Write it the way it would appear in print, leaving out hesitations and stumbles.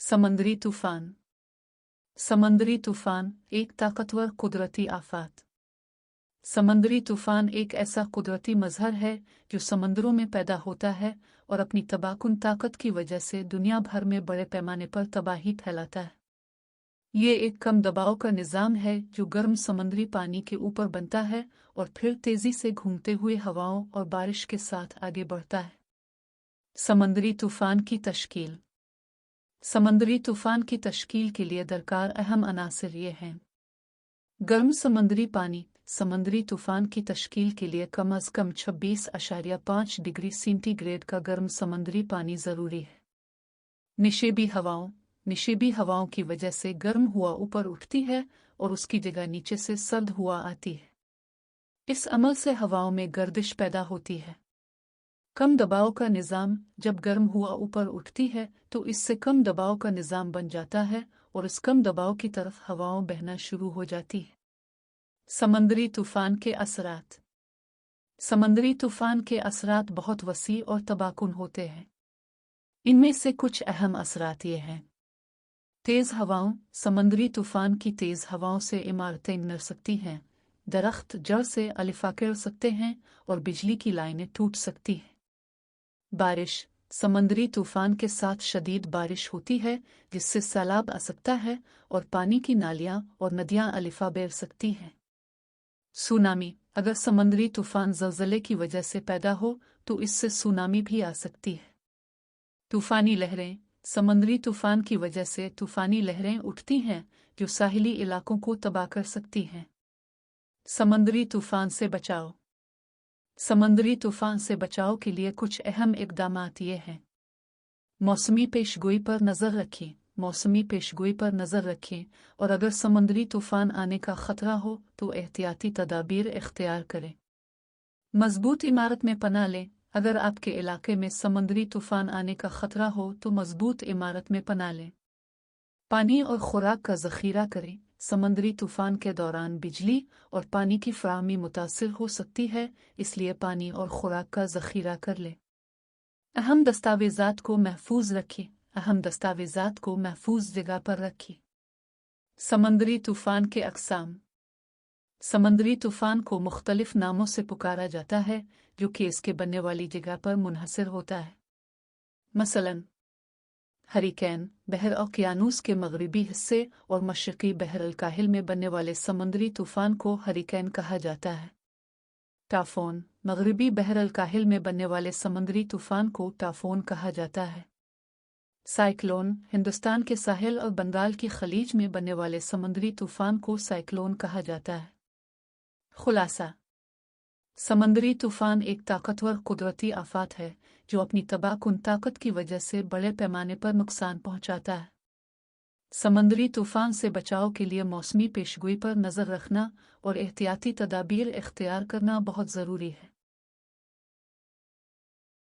समंदरी तूफान। समंदरी तूफान एक ताकतवर कुदरती आफत। समंदरी तूफान एक ऐसा कुदरती मजहर है जो समंदरों में पैदा होता है और अपनी तबाहकुन ताकत की वजह से दुनिया भर में बड़े पैमाने पर तबाही फैलाता है। ये एक कम दबाव का निज़ाम है जो गर्म समंदरी पानी के ऊपर बनता है और फिर तेज़ी से घूमते हुए हवाओं और बारिश के साथ आगे बढ़ता है। समंदरी तूफान की तश्कील। समंदरी तूफान की तश्कील के लिए दरकार अहम अनासर ये हैं। गर्म समंदरी पानी। समंदरी तूफान की तश्कील के लिए कम अज़ कम 26.5 डिग्री सेंटीग्रेड का गर्म समंदरी पानी ज़रूरी है। निशेबी हवाओं। निशेबी हवाओं की वजह से गर्म हुआ ऊपर उठती है और उसकी जगह नीचे से सर्द हुआ आती है। इस अमल से हवाओं में गर्दिश पैदा होती है। कम दबाव का निज़ाम। जब गर्म हुआ ऊपर उठती है तो इससे कम दबाव का निज़ाम बन जाता है और इस कम दबाव की तरफ हवाओं बहना शुरू हो जाती है। समंदरी तूफान के असरात। समंदरी तूफान के असरात बहुत वसी और तबाहकुन होते हैं। इनमें से कुछ अहम असरात ये हैं। तेज़ हवाओं। समंदरी तूफान की तेज़ हवाओं से इमारतें गिर सकती हैं, दरख्त जड़ से अलिफा गिर सकते हैं और बिजली की लाइनें टूट सकती हैं। बारिश। समंदरी तूफान के साथ शदीद बारिश होती है जिससे सैलाब आ सकता है और पानी की नालियां और नदियां अलिफा बेर सकती हैं। सुनामी। अगर समंदरी तूफान ज़लज़ले की वजह से पैदा हो तो इससे सुनामी भी आ सकती है। तूफ़ानी लहरें। समंदरी तूफान की वजह से तूफ़ानी लहरें उठती हैं जो साहिली इलाकों को तबाह कर सकती हैं। समंदरी तूफान से बचाव। समंदरी तूफान से बचाव के लिए कुछ अहम इक़दामात ये हैं। मौसमी पेशगोई पर नज़र रखें। मौसमी पेशगोई पर नज़र रखें और अगर समंदरी तूफान आने का ख़तरा हो तो एहतियाती तदाबीर इख्तियार करें। मज़बूत इमारत में पनाह लें। अगर आपके इलाके में समंदरी तूफान आने का ख़तरा हो तो मज़बूत इमारत में पनाह लें। पानी और खुराक का ज़ख़ीरा करें। समंदरी तूफान के दौरान बिजली और पानी की फ़राहमी मुतासिर हो सकती है, इसलिए पानी और खुराक का ज़ख़ीरा कर लें। अहम दस्तावेज़ात को महफूज रखें। अहम दस्तावेज़ात को महफूज जगह पर रखें। समंदरी तूफान के अक़साम। समंदरी तूफान को मुख्तलिफ नामों से पुकारा जाता है जो कि इसके बनने वाली जगह पर मुनहसर होता है। मसलन हरिकेन बहर ओकियानूस के मगरबी हिस्से और मशरक़ी बहर अल-काहिल में बनने वाले समंदरी तूफान को हरिकेन कहा जाता है। टाफ़ोन मगरबी बहर अल-काहिल में बनने वाले समंदरी तूफान को टाफ़ोन कहा जाता है। साइक्लोन हिंदुस्तान के साहिल और बंगाल की खलीज में बनने वाले समंदरी तूफान को साइक्लोन कहा जाता है। खुलासा। समंदरी तूफान एक ताकतवर कुदरती आफत है जो अपनी तबाहकुन ताकत की वजह से बड़े पैमाने पर नुकसान पहुंचाता है। समंदरी तूफान से बचाव के लिए मौसमी पेशगोई पर नज़र रखना और एहतियाती तदाबीर इख्तियार करना बहुत ज़रूरी है।